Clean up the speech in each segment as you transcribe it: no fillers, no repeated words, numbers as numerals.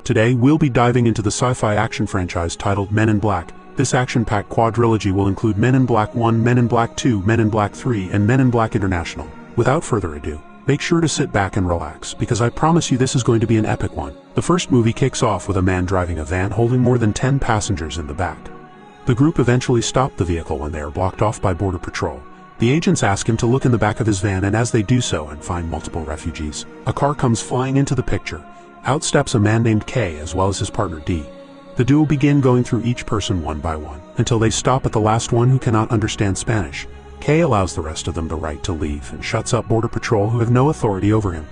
Today, we'll be diving into the sci-fi action franchise titled Men in Black. This action-packed quadrilogy will include Men in Black 1, Men in Black 2, Men in Black 3, and Men in Black International. Without further ado, make sure to sit back and relax, because I promise you this is going to be an epic one. The first movie kicks off with a man driving a van holding more than 10 passengers in the back. The group eventually stop the vehicle when they are blocked off by Border Patrol. The agents ask him to look in the back of his van, and as they do so and find multiple refugees, a car comes flying into the picture. Out steps a man named K as well as his partner D. The duo begin going through each person one by one, until they stop at the last one who cannot understand Spanish. K allows the rest of them the right to leave and shuts up Border Patrol, who have no authority over him.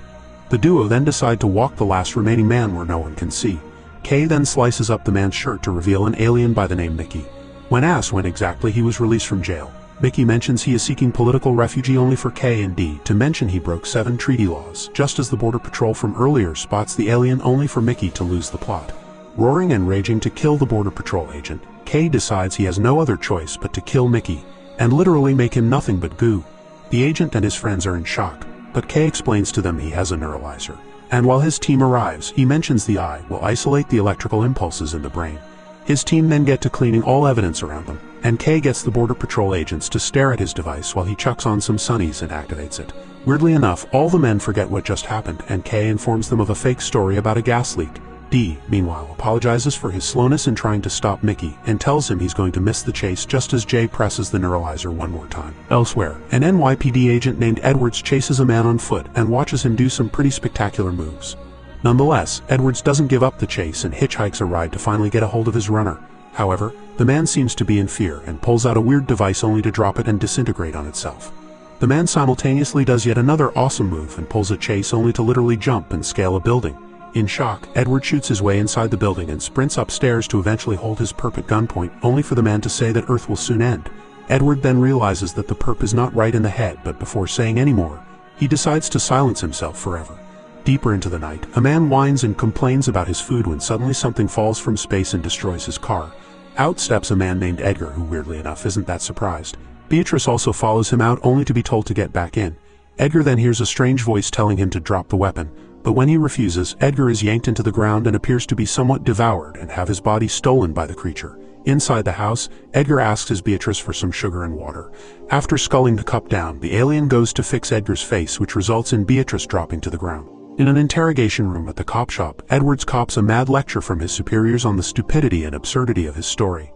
The duo then decide to walk the last remaining man where no one can see. K then slices up the man's shirt to reveal an alien by the name Mickey. When asked when exactly he was released from jail, Mickey mentions he is seeking political refugee only for K and D to mention he broke 7 treaty laws, just as the Border Patrol from earlier spots the alien only for Mickey to lose the plot. Roaring and raging to kill the Border Patrol agent, K decides he has no other choice but to kill Mickey, and literally make him nothing but goo. The agent and his friends are in shock, but K explains to them he has a neuralizer, and while his team arrives, he mentions the eye will isolate the electrical impulses in the brain. His team then get to cleaning all evidence around them, and K gets the Border Patrol agents to stare at his device while he chucks on some sunnies and activates it. Weirdly enough, all the men forget what just happened, and K informs them of a fake story about a gas leak. D, meanwhile, apologizes for his slowness in trying to stop Mickey, and tells him he's going to miss the chase just as J presses the neuralizer one more time. Elsewhere, an NYPD agent named Edwards chases a man on foot and watches him do some pretty spectacular moves. Nonetheless, Edwards doesn't give up the chase and hitchhikes a ride to finally get a hold of his runner. However, the man seems to be in fear and pulls out a weird device only to drop it and disintegrate on itself. The man simultaneously does yet another awesome move and pulls a chase only to literally jump and scale a building. In shock, Edward shoots his way inside the building and sprints upstairs to eventually hold his perp at gunpoint, only for the man to say that Earth will soon end. Edward then realizes that the perp is not right in the head, but before saying any more, he decides to silence himself forever. Deeper into the night, a man whines and complains about his food when suddenly something falls from space and destroys his car. Out steps a man named Edgar, who weirdly enough isn't that surprised. Beatrice also follows him out, only to be told to get back in. Edgar then hears a strange voice telling him to drop the weapon, but when he refuses, Edgar is yanked into the ground and appears to be somewhat devoured and have his body stolen by the creature. Inside the house, Edgar asks his Beatrice for some sugar and water. After sculling the cup down, the alien goes to fix Edgar's face, which results in Beatrice dropping to the ground. In an interrogation room at the cop shop, Edwards cops a mad lecture from his superiors on the stupidity and absurdity of his story.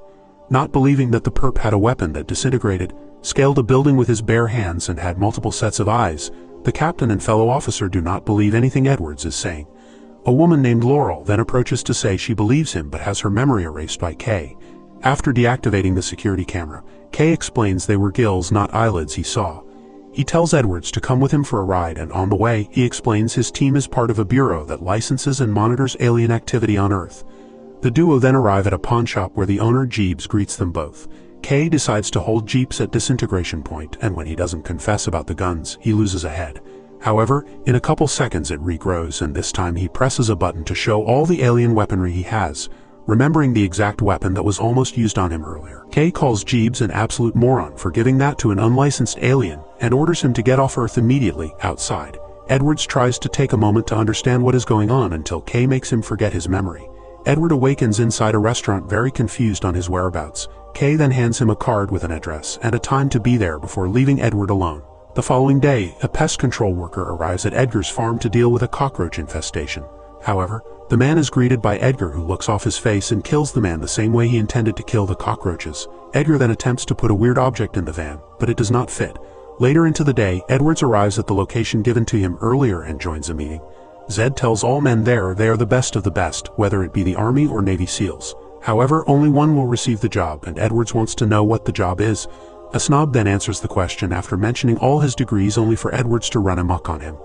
Not believing that the perp had a weapon that disintegrated, scaled a building with his bare hands, and had multiple sets of eyes, the captain and fellow officer do not believe anything Edwards is saying. A woman named Laurel then approaches to say she believes him but has her memory erased by K. After deactivating the security camera, K explains they were gills, not eyelids, he saw. He tells Edwards to come with him for a ride, and on the way, he explains his team is part of a bureau that licenses and monitors alien activity on Earth. The duo then arrive at a pawn shop where the owner, Jeeves, greets them both. K decides to hold Jeeps at disintegration point, and when he doesn't confess about the guns, he loses a head. However, in a couple seconds it regrows, and this time he presses a button to show all the alien weaponry he has, remembering the exact weapon that was almost used on him earlier. K calls Jeeves an absolute moron for giving that to an unlicensed alien, and orders him to get off Earth immediately. Outside, Edwards tries to take a moment to understand what is going on until K makes him forget his memory. Edward awakens inside a restaurant very confused on his whereabouts. K then hands him a card with an address and a time to be there before leaving Edward alone. The following day, a pest control worker arrives at Edgar's farm to deal with a cockroach infestation. However, the man is greeted by Edgar, who looks off his face and kills the man the same way he intended to kill the cockroaches. Edgar then attempts to put a weird object in the van, but it does not fit. Later into the day, Edwards arrives at the location given to him earlier and joins a meeting. Zed tells all men there they are the best of the best, whether it be the Army or Navy SEALs. However, only one will receive the job, and Edwards wants to know what the job is. A snob then answers the question after mentioning all his degrees, only for Edwards to run amok on him.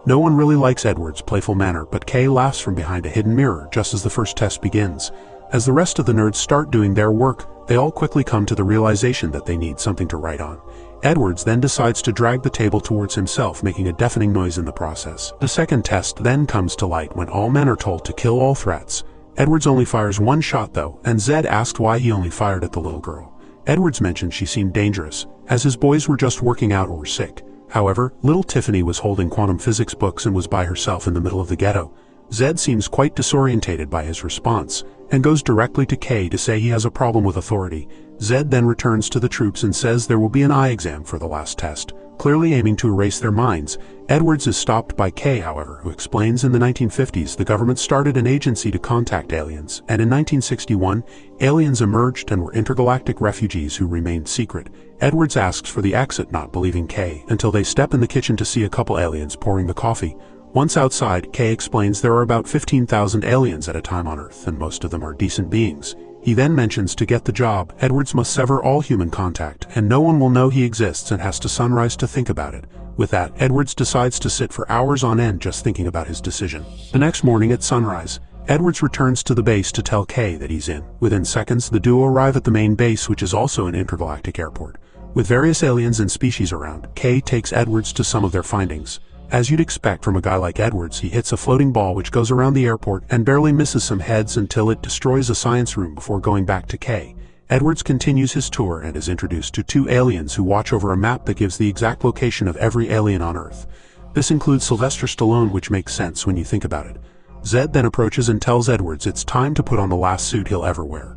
No one really likes Edwards' playful manner, but K laughs from behind a hidden mirror just as the first test begins. As the rest of the nerds start doing their work, they all quickly come to the realization that they need something to write on. Edwards then decides to drag the table towards himself, making a deafening noise in the process. The second test then comes to light when all men are told to kill all threats. Edwards only fires one shot though, and Zed asked why he only fired at the little girl. Edwards mentioned she seemed dangerous, as his boys were just working out or were sick. However, little Tiffany was holding quantum physics books and was by herself in the middle of the ghetto. Zed seems quite disorientated by his response, and goes directly to K to say he has a problem with authority. Zed then returns to the troops and says there will be an eye exam for the last test, clearly aiming to erase their minds. Edwards is stopped by K, however, who explains in the 1950s the government started an agency to contact aliens, and in 1961, aliens emerged and were intergalactic refugees who remained secret. Edwards asks for the exit, not believing K, until they step in the kitchen to see a couple aliens pouring the coffee. Once outside, K explains there are about 15,000 aliens at a time on Earth, and most of them are decent beings. He then mentions to get the job, Edwards must sever all human contact, and no one will know he exists and has to sunrise to think about it. With that, Edwards decides to sit for hours on end just thinking about his decision. The next morning at sunrise, Edwards returns to the base to tell K that he's in. Within seconds, the duo arrive at the main base, which is also an intergalactic airport. With various aliens and species around, K takes Edwards to some of their findings. As you'd expect from a guy like Edwards, he hits a floating ball which goes around the airport and barely misses some heads until it destroys a science room before going back to K. Edwards continues his tour and is introduced to two aliens who watch over a map that gives the exact location of every alien on Earth. This includes Sylvester Stallone, which makes sense when you think about it. Zed then approaches and tells Edwards it's time to put on the last suit he'll ever wear.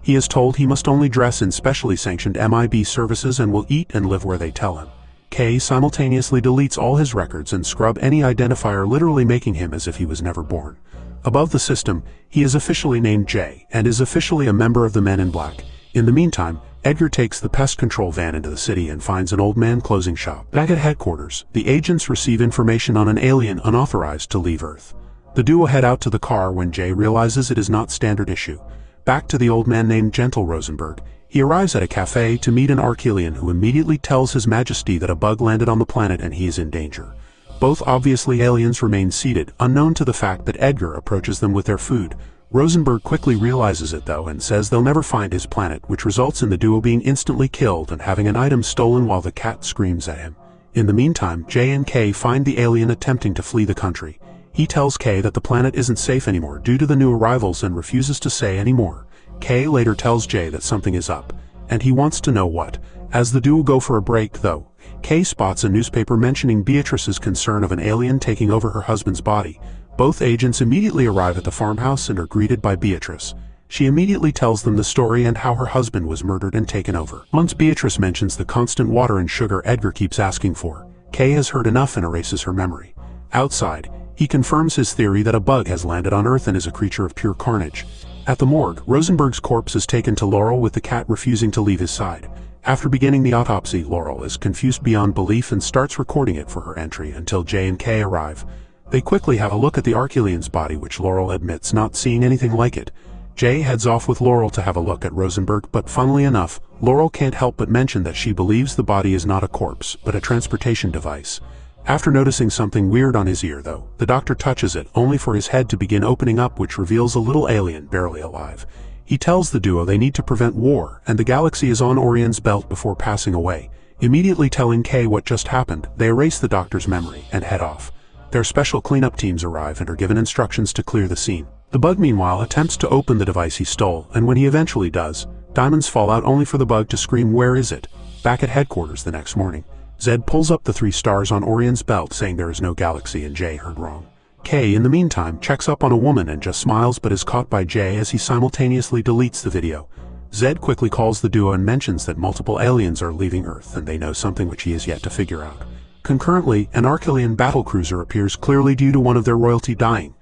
He is told he must only dress in specially sanctioned MIB services and will eat and live where they tell him. K simultaneously deletes all his records and scrub any identifier, literally making him as if he was never born. Above the system, he is officially named J, and is officially a member of the Men in Black. In the meantime, Edgar takes the pest control van into the city and finds an old man closing shop. Back at headquarters, the agents receive information on an alien unauthorized to leave Earth. The duo head out to the car when J realizes it is not standard issue. Back to the old man named Gentle Rosenberg. He arrives at a cafe to meet an Archelian who immediately tells His Majesty that a bug landed on the planet and he is in danger. Both obviously aliens remain seated, unknown to the fact that Edgar approaches them with their food. Rosenberg quickly realizes it though and says they'll never find his planet, which results in the duo being instantly killed and having an item stolen while the cat screams at him. In the meantime, J and K find the alien attempting to flee the country. He tells K that the planet isn't safe anymore due to the new arrivals and refuses to say any more. K later tells J that something is up, and he wants to know what. As the duo go for a break though, K spots a newspaper mentioning Beatrice's concern of an alien taking over her husband's body. Both agents immediately arrive at the farmhouse and are greeted by Beatrice. She immediately tells them the story and how her husband was murdered and taken over. Once Beatrice mentions the constant water and sugar Edgar keeps asking for, K has heard enough and erases her memory. Outside, he confirms his theory that a bug has landed on Earth and is a creature of pure carnage. At the morgue, Rosenberg's corpse is taken to Laurel with the cat refusing to leave his side. After beginning the autopsy, Laurel is confused beyond belief and starts recording it for her entry until J and K arrive. They quickly have a look at the Archelian's body, which Laurel admits not seeing anything like it. J heads off with Laurel to have a look at Rosenberg, but funnily enough, Laurel can't help but mention that she believes the body is not a corpse, but a transportation device. After noticing something weird on his ear though, the doctor touches it, only for his head to begin opening up, which reveals a little alien barely alive. He tells the duo they need to prevent war, and the galaxy is on Orion's belt before passing away. Immediately telling K what just happened, they erase the doctor's memory and head off. Their special cleanup teams arrive and are given instructions to clear the scene. The bug meanwhile attempts to open the device he stole, and when he eventually does, diamonds fall out only for the bug to scream, "Where is it?" Back at headquarters the next morning, Zed pulls up the 3 stars on Orion's belt saying there is no galaxy and J heard wrong. K, in the meantime, checks up on a woman and just smiles but is caught by J as he simultaneously deletes the video. Zed quickly calls the duo and mentions that multiple aliens are leaving Earth and they know something which he has yet to figure out. Concurrently, an Archelian battlecruiser appears, clearly due to one of their royalty dying.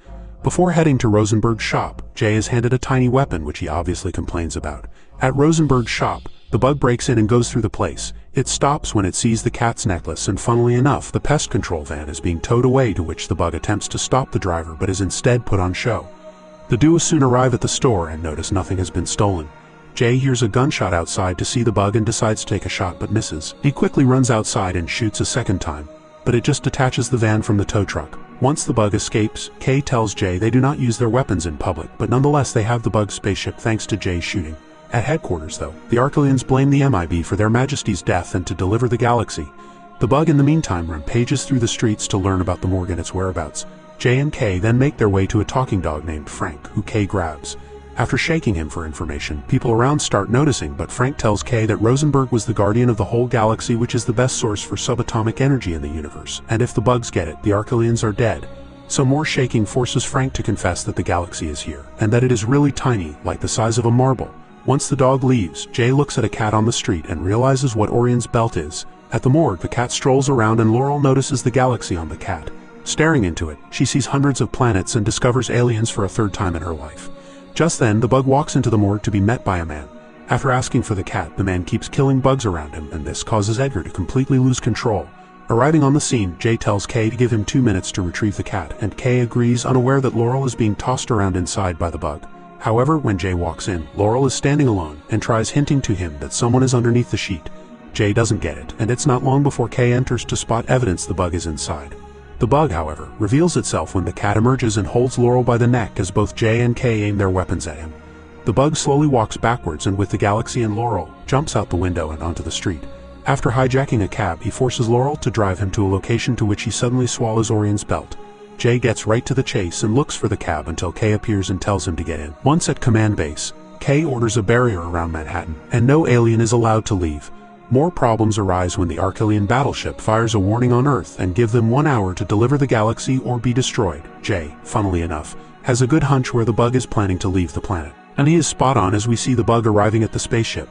Before heading to Rosenberg's shop, J is handed a tiny weapon which he obviously complains about. At Rosenberg's shop, the bug breaks in and goes through the place. It stops when it sees the cat's necklace, and funnily enough, the pest control van is being towed away, to which the bug attempts to stop the driver but is instead put on show. The duo soon arrive at the store and notice nothing has been stolen. J hears a gunshot outside to see the bug and decides to take a shot but misses. He quickly runs outside and shoots a second time, but it just detaches the van from the tow truck. Once the bug escapes, K tells J they do not use their weapons in public, but nonetheless they have the bug's spaceship thanks to J's shooting. At headquarters though, the Archelians blame the MIB for their Majesty's death and to deliver the galaxy. The bug in the meantime rampages through the streets to learn about the morgue and its whereabouts. J and K then make their way to a talking dog named Frank, who K grabs. After shaking him for information, people around start noticing, but Frank tells K that Rosenberg was the guardian of the whole galaxy, which is the best source for subatomic energy in the universe, and if the bugs get it, the Archelians are dead. Some more shaking forces Frank to confess that the galaxy is here, and that it is really tiny, like the size of a marble. Once the dog leaves, Jay looks at a cat on the street and realizes what Orion's belt is. At the morgue, the cat strolls around and Laurel notices the galaxy on the cat. Staring into it, she sees hundreds of planets and discovers aliens for a third time in her life. Just then, the bug walks into the morgue to be met by a man. After asking for the cat, the man keeps killing bugs around him, and this causes Edgar to completely lose control. Arriving on the scene, Jay tells Kay to give him 2 minutes to retrieve the cat, and Kay agrees, unaware that Laurel is being tossed around inside by the bug. However, when Jay walks in, Laurel is standing alone and tries hinting to him that someone is underneath the sheet. Jay doesn't get it, and it's not long before Kay enters to spot evidence the bug is inside. The bug, however, reveals itself when the cat emerges and holds Laurel by the neck as both Jay and Kay aim their weapons at him. The bug slowly walks backwards and with the galaxy and Laurel, jumps out the window and onto the street. After hijacking a cab, he forces Laurel to drive him to a location to which he suddenly swallows Orion's belt. Jay gets right to the chase and looks for the cab until Kay appears and tells him to get in. Once at command base, Kay orders a barrier around Manhattan, and no alien is allowed to leave. More problems arise when the Archelian battleship fires a warning on Earth and give them 1 hour to deliver the galaxy or be destroyed. Jay, funnily enough, has a good hunch where the bug is planning to leave the planet. And he is spot on as we see the bug arriving at the spaceship.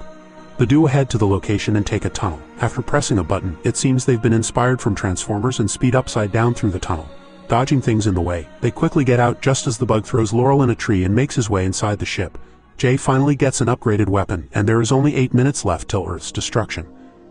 The duo head to the location and take a tunnel. After pressing a button, it seems they've been inspired from Transformers and speed upside down through the tunnel. Dodging things in the way, they quickly get out just as the bug throws Laurel in a tree and makes his way inside the ship. Jay finally gets an upgraded weapon, and there is only 8 minutes left till Earth's destruction.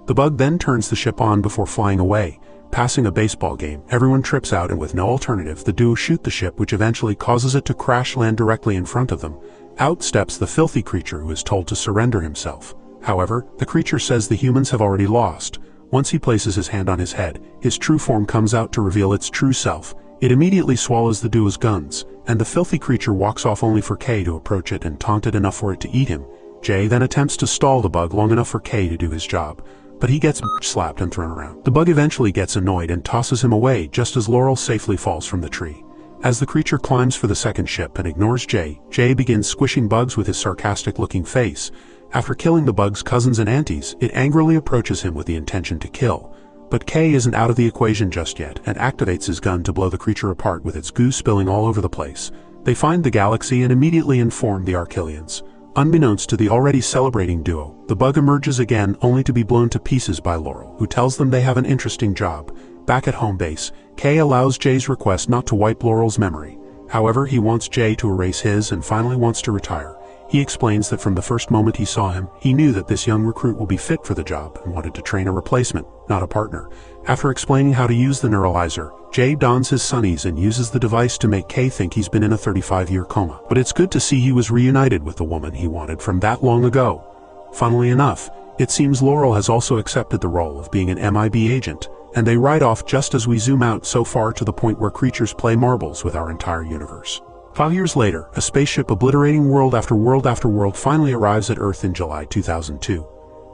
The bug then turns the ship on before flying away. Passing a baseball game, everyone trips out and with no alternative, the duo shoot the ship, which eventually causes it to crash land directly in front of them. Out steps the filthy creature who is told to surrender himself. However, the creature says the humans have already lost. Once he places his hand on his head, his true form comes out to reveal its true self. It immediately swallows the duo's guns, and the filthy creature walks off only for Kay to approach it and taunt it enough for it to eat him. Jay then attempts to stall the bug long enough for Kay to do his job, but he gets slapped and thrown around. The bug eventually gets annoyed and tosses him away just as Laurel safely falls from the tree. As the creature climbs for the second ship and ignores Jay, Jay begins squishing bugs with his sarcastic-looking face. After killing the bug's cousins and aunties, it angrily approaches him with the intention to kill. But Kay isn't out of the equation just yet and activates his gun to blow the creature apart with its goo spilling all over the place. They find the galaxy and immediately inform the Archelians. Unbeknownst to the already celebrating duo, the bug emerges again only to be blown to pieces by Laurel, who tells them they have an interesting job. Back at home base, Kay allows Jay's request not to wipe Laurel's memory. However, he wants Jay to erase his and finally wants to retire. He explains that from the first moment he saw him, he knew that this young recruit will be fit for the job and wanted to train a replacement, not a partner. After explaining how to use the neuralizer, Jay dons his sunnies and uses the device to make Kay think he's been in a 35-year coma. But it's good to see he was reunited with the woman he wanted from that long ago. Funnily enough, it seems Laurel has also accepted the role of being an MIB agent, and they ride off just as we zoom out so far to the point where creatures play marbles with our entire universe. 5 years later, a spaceship obliterating world after world after world finally arrives at Earth in July 2002.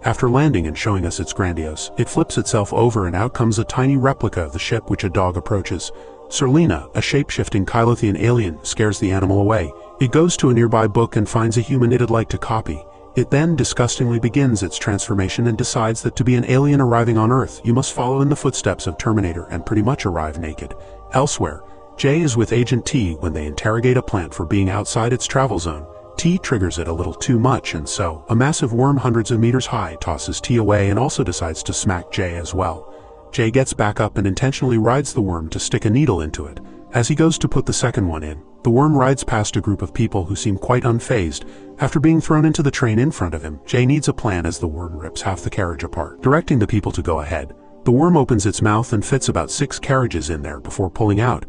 After landing and showing us its grandiose, it flips itself over and out comes a tiny replica of the ship which a dog approaches. Serleena, a shape-shifting Kylothian alien, scares the animal away. It goes to a nearby book and finds a human it'd like to copy. It then disgustingly begins its transformation and decides that to be an alien arriving on Earth, you must follow in the footsteps of Terminator and pretty much arrive naked. Elsewhere, Jay is with Agent T when they interrogate a plant for being outside its travel zone. T triggers it a little too much, and so, a massive worm hundreds of meters high tosses T away and also decides to smack Jay as well. Jay gets back up and intentionally rides the worm to stick a needle into it. As he goes to put the second one in, the worm rides past a group of people who seem quite unfazed. After being thrown into the train in front of him, Jay needs a plan as the worm rips half the carriage apart. Directing the people to go ahead, the worm opens its mouth and fits about 6 carriages in there before pulling out.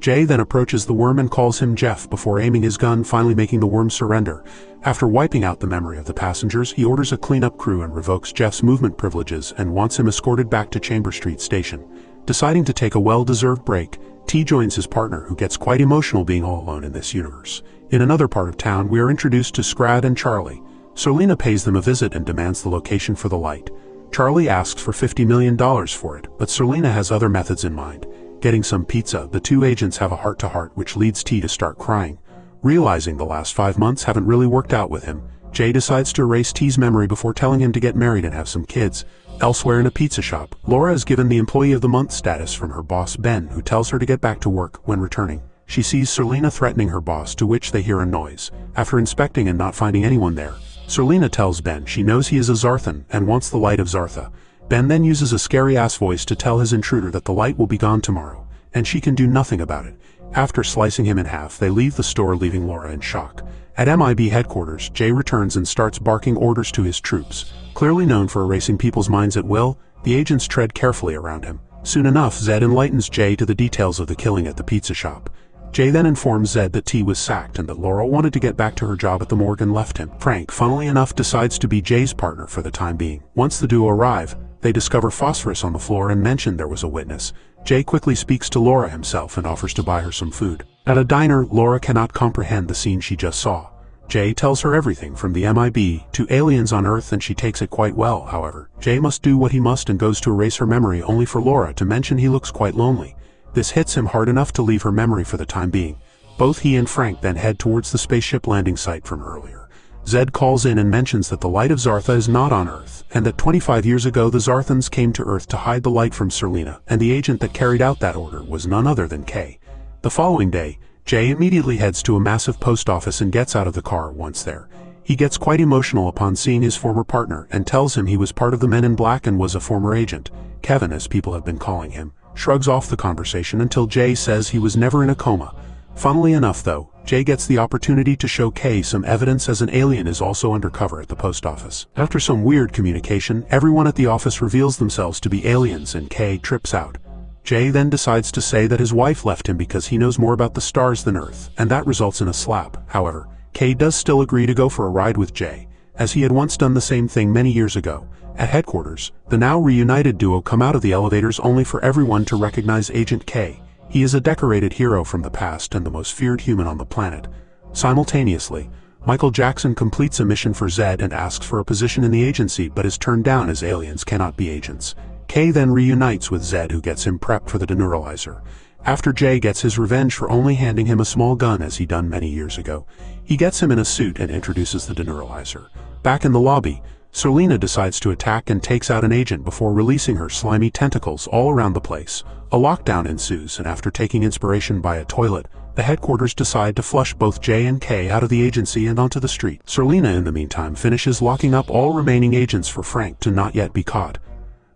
Jay then approaches the worm and calls him Jeff before aiming his gun, finally making the worm surrender. After wiping out the memory of the passengers, he orders a cleanup crew and revokes Jeff's movement privileges and wants him escorted back to Chamber Street Station. Deciding to take a well-deserved break, T joins his partner, who gets quite emotional being all alone in this universe. In another part of town, we are introduced to Scrad and Charlie. Serleena pays them a visit and demands the location for the light. Charlie asks for $50 million for it, but Serleena has other methods in mind. Getting some pizza, the two agents have a heart-to-heart which leads T to start crying. Realizing the last 5 months haven't really worked out with him, Jay decides to erase T's memory before telling him to get married and have some kids. Elsewhere in a pizza shop, Laura is given the Employee of the Month status from her boss Ben, who tells her to get back to work. When returning, she sees Serleena threatening her boss, to which they hear a noise. After inspecting and not finding anyone there, Serleena tells Ben she knows he is a Zarthan and wants the light of Zartha. Ben then uses a scary-ass voice to tell his intruder that the light will be gone tomorrow, and she can do nothing about it. After slicing him in half, they leave the store, leaving Laura in shock. At MIB headquarters, Jay returns and starts barking orders to his troops. Clearly known for erasing people's minds at will, the agents tread carefully around him. Soon enough, Zed enlightens Jay to the details of the killing at the pizza shop. Jay then informs Zed that T was sacked and that Laura wanted to get back to her job at the morgue and left him. Frank, funnily enough, decides to be Jay's partner for the time being. Once the duo arrive, they discover phosphorus on the floor and mention there was a witness. Jay quickly speaks to Laura himself and offers to buy her some food. At a diner, Laura cannot comprehend the scene she just saw. Jay tells her everything from the MIB to aliens on Earth, and she takes it quite well. However, Jay must do what he must and goes to erase her memory, only for Laura to mention he looks quite lonely. This hits him hard enough to leave her memory for the time being. Both he and Frank then head towards the spaceship landing site from earlier. Zed calls in and mentions that the light of Zartha is not on Earth, and that 25 years ago the Zarthans came to Earth to hide the light from Serleena, and the agent that carried out that order was none other than K. The following day, Jay immediately heads to a massive post office and gets out of the car. Once there, he gets quite emotional upon seeing his former partner and tells him he was part of the Men in Black and was a former agent. Kevin, as people have been calling him, shrugs off the conversation until Jay says he was never in a coma. Funnily enough though, Jay gets the opportunity to show Kay some evidence, as an alien is also undercover at the post office. After some weird communication, everyone at the office reveals themselves to be aliens and Kay trips out. Jay then decides to say that his wife left him because he knows more about the stars than Earth, and that results in a slap. However, Kay does still agree to go for a ride with Jay, as he had once done the same thing many years ago. At headquarters, the now reunited duo come out of the elevators only for everyone to recognize Agent K. He is a decorated hero from the past and the most feared human on the planet. Simultaneously, Michael Jackson completes a mission for Zed and asks for a position in the agency, but is turned down as aliens cannot be agents. Kay then reunites with Zed, who gets him prepped for the de-neuralizer. After Jay gets his revenge for only handing him a small gun as he done many years ago, he gets him in a suit and introduces the de-neuralizer. Back in the lobby, Serleena decides to attack and takes out an agent before releasing her slimy tentacles all around the place. A lockdown ensues, and after taking inspiration by a toilet, the headquarters decide to flush both Jay and Kay out of the agency and onto the street. Serleena in the meantime finishes locking up all remaining agents for Frank to not yet be caught.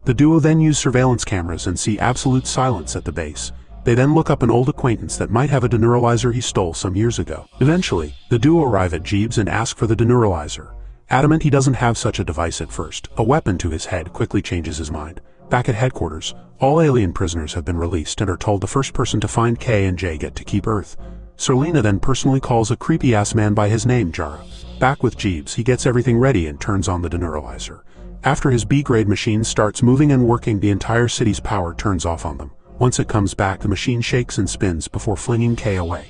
The duo then use surveillance cameras and see absolute silence at the base. They then look up an old acquaintance that might have a de-neuralizer he stole some years ago. Eventually, the duo arrive at Jeeves and ask for the de-neuralizer. Adamant he doesn't have such a device at first, a weapon to his head quickly changes his mind. Back at headquarters, all alien prisoners have been released and are told the first person to find Kay and Jay get to keep Earth. Serleena then personally calls a creepy-ass man by his name, Jara. Back with Jeeves, he gets everything ready and turns on the de-neuralizer. After his B-grade machine starts moving and working, the entire city's power turns off on them. Once it comes back, the machine shakes and spins before flinging Kay away.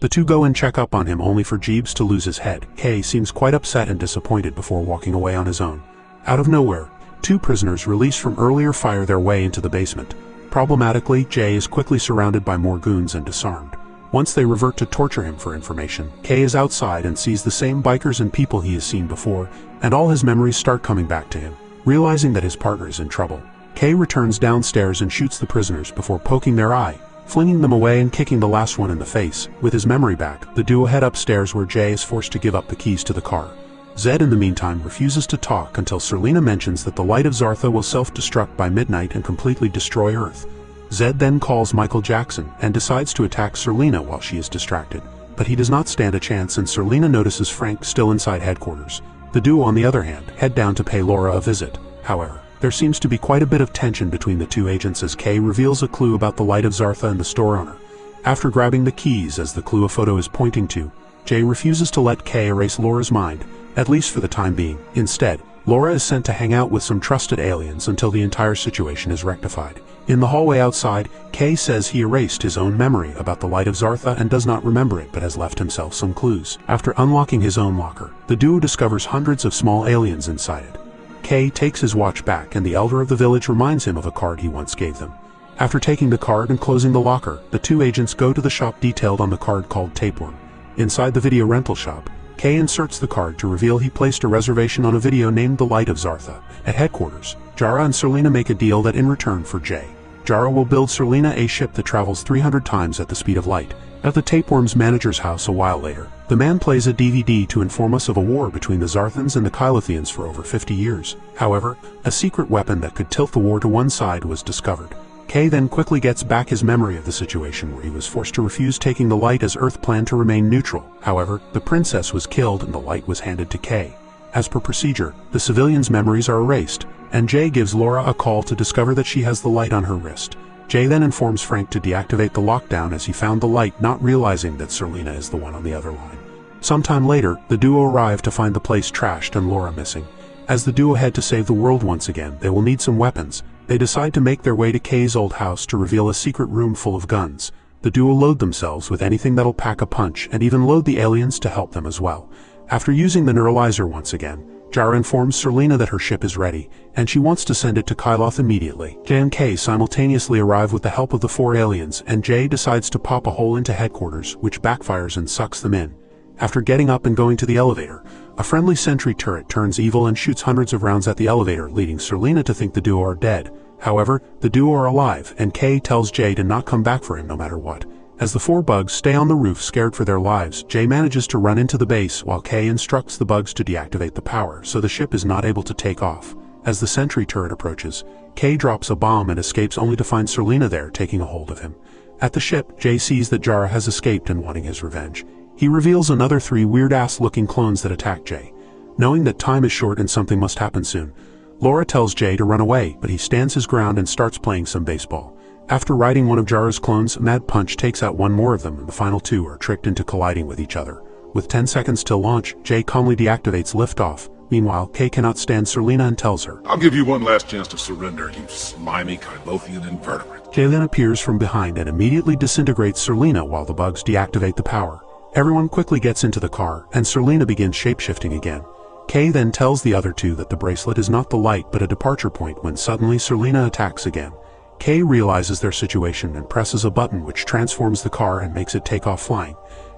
The two go and check up on him only for Jeeves to lose his head. Kay seems quite upset and disappointed before walking away on his own. Out of nowhere, two prisoners released from earlier fire their way into the basement. Problematically, Jay is quickly surrounded by more goons and disarmed. Once they revert to torture him for information, Kay is outside and sees the same bikers and people he has seen before, and all his memories start coming back to him. Realizing that his partner is in trouble, Kay returns downstairs and shoots the prisoners before poking their eye, flinging them away and kicking the last one in the face. With his memory back, the duo head upstairs where Jay is forced to give up the keys to the car. Zed in the meantime refuses to talk until Serleena mentions that the light of Zartha will self-destruct by midnight and completely destroy Earth. Zed then calls Michael Jackson and decides to attack Serleena while she is distracted, but he does not stand a chance, and Serleena notices Frank still inside headquarters. The duo, on the other hand, head down to pay Laura a visit. However, there seems to be quite a bit of tension between the two agents as Kay reveals a clue about the light of Zartha and the store owner. After grabbing the keys as the clue a photo is pointing to, Jay refuses to let Kay erase Laura's mind, at least for the time being. Instead, Laura is sent to hang out with some trusted aliens until the entire situation is rectified. In the hallway outside, Kay says he erased his own memory about the light of Zartha and does not remember it, but has left himself some clues. After unlocking his own locker, the duo discovers hundreds of small aliens inside it. Kay takes his watch back, and the elder of the village reminds him of a card he once gave them. After taking the card and closing the locker, the two agents go to the shop detailed on the card called Tapeworm. Inside the video rental shop, Kay inserts the card to reveal he placed a reservation on a video named The Light of Zartha. At headquarters, Jara and Serleena make a deal that in return for Jay, Jara will build Serleena a ship that travels 300 times at the speed of light. At the tapeworm's manager's house a while later, the man plays a DVD to inform us of a war between the Zarthans and the Kylothians for over 50 years. However, a secret weapon that could tilt the war to one side was discovered. Kay then quickly gets back his memory of the situation where he was forced to refuse taking the light as Earth planned to remain neutral. However, the princess was killed and the light was handed to Kay. As per procedure, the civilians' memories are erased, and Jay gives Laura a call to discover that she has the light on her wrist. Jay then informs Frank to deactivate the lockdown as he found the light, not realizing that Serleena is the one on the other line. Sometime later, the duo arrive to find the place trashed and Laura missing. As the duo head to save the world once again, they will need some weapons. They decide to make their way to Kay's old house to reveal a secret room full of guns. The duo load themselves with anything that'll pack a punch and even load the aliens to help them as well. After using the neuralizer once again, Jara informs Serleena that her ship is ready, and she wants to send it to Kyloth immediately. Jay and Kay simultaneously arrive with the help of the 4 aliens, and Jay decides to pop a hole into headquarters, which backfires and sucks them in. After getting up and going to the elevator, a friendly sentry turret turns evil and shoots hundreds of rounds at the elevator, leading Serleena to think the duo are dead. However, the duo are alive, and Kay tells Jay to not come back for him no matter what. As the 4 bugs stay on the roof scared for their lives, Jay manages to run into the base while Kay instructs the bugs to deactivate the power so the ship is not able to take off. As the sentry turret approaches, Kay drops a bomb and escapes only to find Serleena there taking a hold of him. At the ship, Jay sees that Jara has escaped and wanting his revenge. He reveals another 3 weird-ass looking clones that attack Jay. Knowing that time is short and something must happen soon, Laura tells Jay to run away, but he stands his ground and starts playing some baseball. After riding one of Jara's clones, Mad Punch takes out one more of them and the final 2 are tricked into colliding with each other. With 10 seconds till launch, Jay calmly deactivates liftoff. Meanwhile, Kay cannot stand Serleena and tells her, "I'll give you one last chance to surrender, you slimy Kylothian invertebrate." Jay then appears from behind and immediately disintegrates Serleena while the bugs deactivate the power. Everyone quickly gets into the car, and Serleena begins shapeshifting again. Kay then tells the other 2 that the bracelet is not the light but a departure point when suddenly Serleena attacks again. Kay realizes their situation and presses a button which transforms the car and makes it take off flying.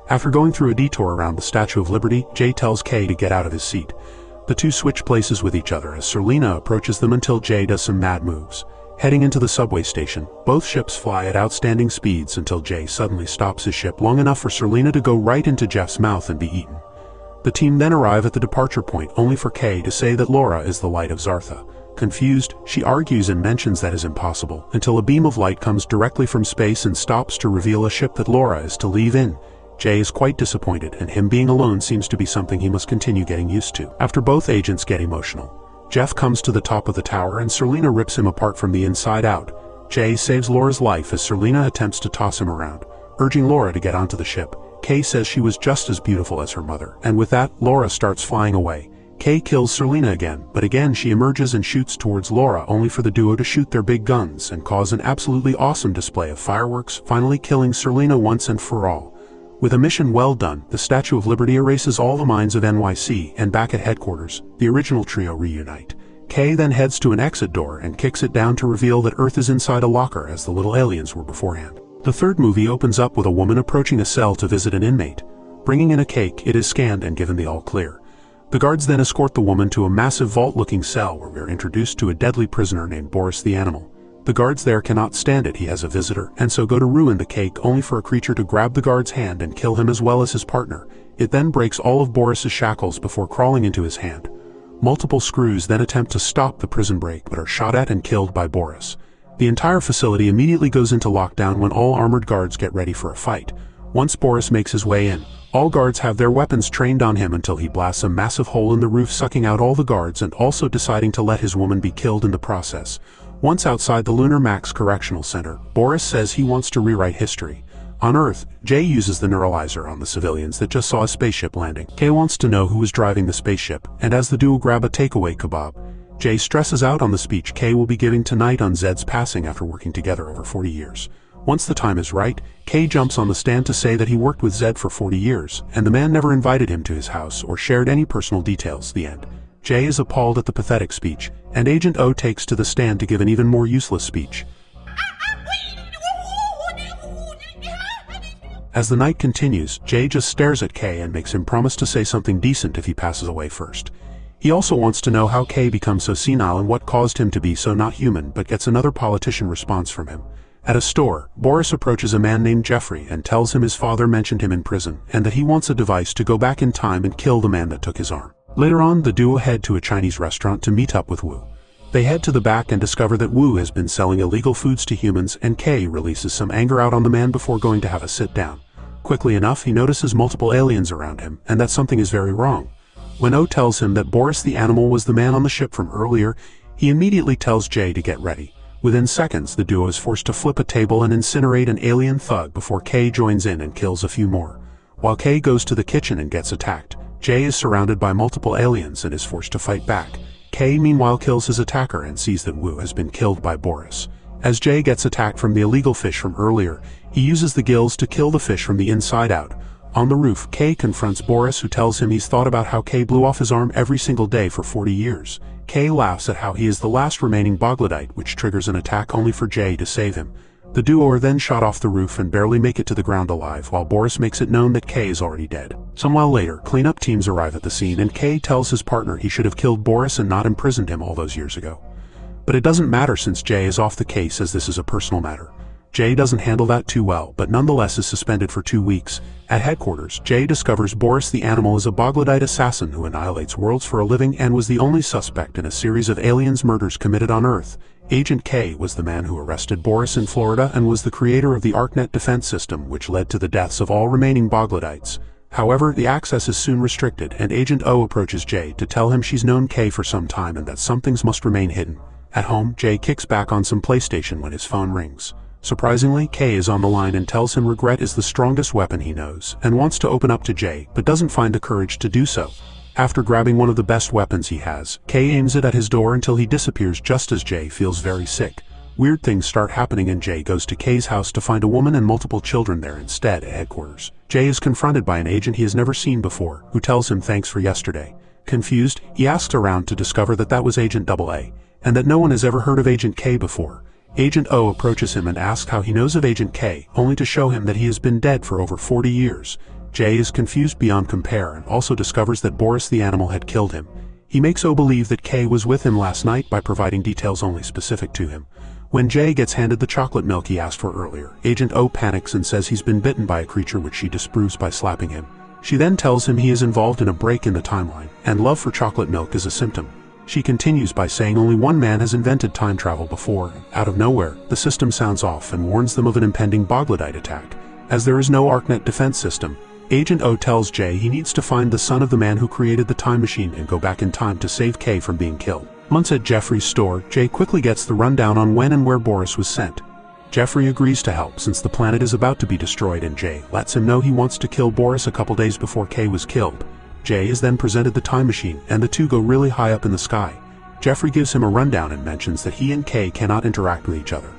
After going through a detour around the Statue of Liberty, Jay tells Kay to get out of his seat. The 2 switch places with each other as Serleena approaches them until Jay does some mad moves. Heading into the subway station, both ships fly at outstanding speeds until Jay suddenly stops his ship long enough for Serleena to go right into Jeff's mouth and be eaten. The team then arrive at the departure point only for Kay to say that Laura is the Light of Zartha. Confused, she argues and mentions that is impossible, until a beam of light comes directly from space and stops to reveal a ship that Laura is to leave in. Jay is quite disappointed, and him being alone seems to be something he must continue getting used to. After both agents get emotional, Jeff comes to the top of the tower and Serleena rips him apart from the inside out. Jay saves Laura's life as Serleena attempts to toss him around, urging Laura to get onto the ship. Kay says she was just as beautiful as her mother, and with that, Laura starts flying away. Kay kills Serleena again, but again she emerges and shoots towards Laura only for the duo to shoot their big guns and cause an absolutely awesome display of fireworks, finally killing Serleena once and for all. With a mission well done, the Statue of Liberty erases all the minds of NYC, and back at headquarters, the original trio reunite. Kay then heads to an exit door and kicks it down to reveal that Earth is inside a locker as the little aliens were beforehand. The third movie opens up with a woman approaching a cell to visit an inmate. Bringing in a cake, it is scanned and given the all clear. The guards then escort the woman to a massive vault-looking cell where we are introduced to a deadly prisoner named Boris the Animal. The guards there cannot stand it, he has a visitor, and so go to ruin the cake only for a creature to grab the guard's hand and kill him as well as his partner. It then breaks all of Boris's shackles before crawling into his hand. Multiple screws then attempt to stop the prison break but are shot at and killed by Boris. The entire facility immediately goes into lockdown when all armored guards get ready for a fight. Once Boris makes his way in, all guards have their weapons trained on him until he blasts a massive hole in the roof, sucking out all the guards and also deciding to let his woman be killed in the process. Once outside the Lunar Max Correctional Center, Boris says he wants to rewrite history. On Earth, Jay uses the neuralizer on the civilians that just saw a spaceship landing. Kay wants to know who was driving the spaceship, and as the duo grab a takeaway kebab, Jay stresses out on the speech Kay will be giving tonight on Zed's passing after working together over 40 years. Once the time is right, Kay jumps on the stand to say that he worked with Zed for 40 years, and the man never invited him to his house or shared any personal details. The end. Jay is appalled at the pathetic speech, and Agent O takes to the stand to give an even more useless speech. As the night continues, Jay just stares at Kay and makes him promise to say something decent if he passes away first. He also wants to know how Kay becomes so senile and what caused him to be so not human, but gets another politician response from him. At a store, Boris approaches a man named Jeffrey and tells him his father mentioned him in prison and that he wants a device to go back in time and kill the man that took his arm. Later on, the duo head to a Chinese restaurant to meet up with Wu. They head to the back and discover that Wu has been selling illegal foods to humans, and Kay releases some anger out on the man before going to have a sit down. Quickly enough, he notices multiple aliens around him and that something is very wrong. When O tells him that Boris the animal was the man on the ship from earlier, he immediately tells Jay to get ready. Within seconds, the duo is forced to flip a table and incinerate an alien thug before Kay joins in and kills a few more. While Kay goes to the kitchen and gets attacked, Jay is surrounded by multiple aliens and is forced to fight back. Kay meanwhile kills his attacker and sees that Wu has been killed by Boris. As Jay gets attacked from the illegal fish from earlier, he uses the gills to kill the fish from the inside out. On the roof, Kay confronts Boris, who tells him he's thought about how Kay blew off his arm every single day for 40 years. Kay laughs at how he is the last remaining Boglodyte, which triggers an attack only for Jay to save him. The duo are then shot off the roof and barely make it to the ground alive, while Boris makes it known that Kay is already dead. Some while later, cleanup teams arrive at the scene and Kay tells his partner he should have killed Boris and not imprisoned him all those years ago. But it doesn't matter since Jay is off the case, as this is a personal matter. Jay doesn't handle that too well, but nonetheless is suspended for 2 weeks. At headquarters, Jay discovers Boris the animal is a Boglodyte assassin who annihilates worlds for a living and was the only suspect in a series of aliens murders committed on Earth. Agent K was the man who arrested Boris in Florida and was the creator of the ArcNet defense system, which led to the deaths of all remaining Boglodytes. However, the access is soon restricted, and Agent O approaches Jay to tell him she's known K for some time and that some things must remain hidden. At home, Jay kicks back on some PlayStation when his phone rings. Surprisingly, Kay is on the line and tells him regret is the strongest weapon he knows, and wants to open up to Jay, but doesn't find the courage to do so. After grabbing one of the best weapons he has, Kay aims it at his door until he disappears just as Jay feels very sick. Weird things start happening and Jay goes to Kay's house to find a woman and multiple children there instead at headquarters. Jay is confronted by an agent he has never seen before, who tells him thanks for yesterday. Confused, he asks around to discover that that was Agent AA, and that no one has ever heard of Agent K before. Agent O approaches him and asks how he knows of Agent K, only to show him that he has been dead for over 40 years. Jay is confused beyond compare and also discovers that Boris the animal had killed him. He makes O believe that K was with him last night by providing details only specific to him. When Jay gets handed the chocolate milk he asked for earlier, Agent O panics and says he's been bitten by a creature, which she disproves by slapping him. She then tells him he is involved in a break in the timeline, and love for chocolate milk is a symptom. She continues by saying only one man has invented time travel before. Out of nowhere, the system sounds off and warns them of an impending Boglodyte attack. As there is no ArcNet defense system, Agent O tells Jay he needs to find the son of the man who created the time machine and go back in time to save Kay from being killed. Once at Jeffrey's store, Jay quickly gets the rundown on when and where Boris was sent. Jeffrey agrees to help since the planet is about to be destroyed, and Jay lets him know he wants to kill Boris a couple days before Kay was killed. Jay is then presented the time machine, and the two go really high up in the sky. Jeffrey gives him a rundown and mentions that he and Kay cannot interact with each other.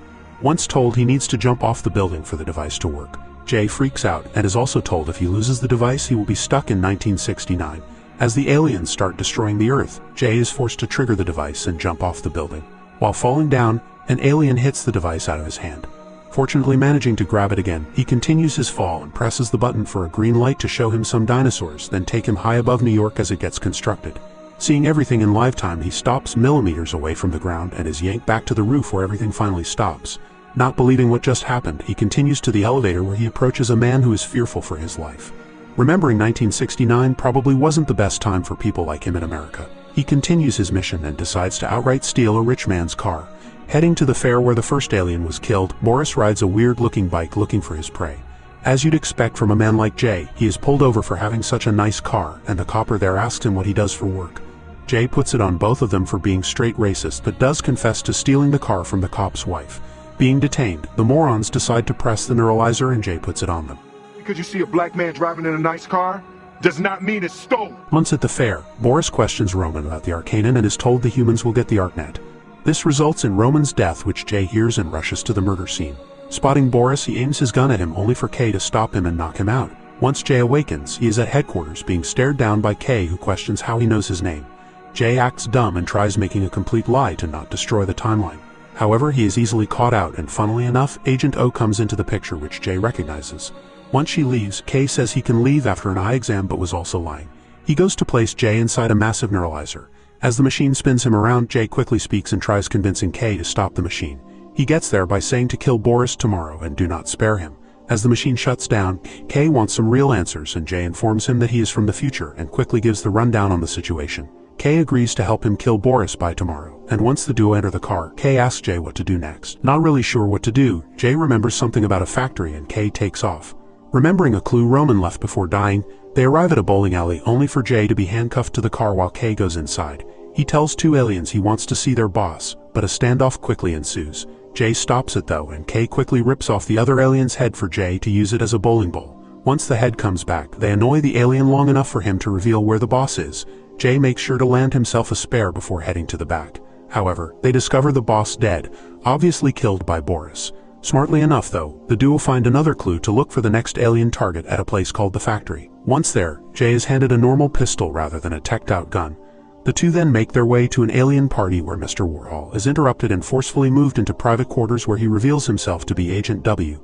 Once told he needs to jump off the building for the device to work, Jay freaks out and is also told if he loses the device he will be stuck in 1969. As the aliens start destroying the Earth, Jay is forced to trigger the device and jump off the building. While falling down, an alien hits the device out of his hand. Fortunately managing to grab it again, he continues his fall and presses the button for a green light to show him some dinosaurs, then take him high above New York as it gets constructed. Seeing everything in live time, he stops millimeters away from the ground and is yanked back to the roof where everything finally stops. Not believing what just happened, he continues to the elevator where he approaches a man who is fearful for his life. Remembering 1969 probably wasn't the best time for people like him in America, he continues his mission and decides to outright steal a rich man's car. Heading to the fair where the first alien was killed, Boris rides a weird-looking bike looking for his prey. As you'd expect from a man like Jay, he is pulled over for having such a nice car, and the copper there asks him what he does for work. Jay puts it on both of them for being straight racist, but does confess to stealing the car from the cop's wife. Being detained, the morons decide to press the neuralizer and Jay puts it on them. Because you see a black man driving in a nice car, does not mean it's stolen. Once at the fair, Boris questions Roman about the Arcanum and is told the humans will get the ArcNet. This results in Roman's death, which Jay hears and rushes to the murder scene. Spotting Boris, he aims his gun at him only for Kay to stop him and knock him out. Once Jay awakens, he is at headquarters being stared down by Kay, who questions how he knows his name. Jay acts dumb and tries making a complete lie to not destroy the timeline. However, he is easily caught out and funnily enough, Agent O comes into the picture, which Jay recognizes. Once she leaves, K says he can leave after an eye exam but was also lying. He goes to place J inside a massive neuralizer. As the machine spins him around, J quickly speaks and tries convincing K to stop the machine. He gets there by saying to kill Boris tomorrow and do not spare him. As the machine shuts down, K wants some real answers and J informs him that he is from the future and quickly gives the rundown on the situation. K agrees to help him kill Boris by tomorrow, and once the duo enter the car, K asks J what to do next. Not really sure what to do, J remembers something about a factory and K takes off. Remembering a clue Roman left before dying, they arrive at a bowling alley only for J to be handcuffed to the car while K goes inside. He tells two aliens he wants to see their boss, but a standoff quickly ensues. J stops it though, and K quickly rips off the other alien's head for J to use it as a bowling ball. Once the head comes back, they annoy the alien long enough for him to reveal where the boss is. J makes sure to land himself a spare before heading to the back. However, they discover the boss dead, obviously killed by Boris. Smartly enough though, the duo find another clue to look for the next alien target at a place called the factory. Once there, J is handed a normal pistol rather than a teched-out gun. The two then make their way to an alien party where Mr. Warhol is interrupted and forcefully moved into private quarters where he reveals himself to be Agent W.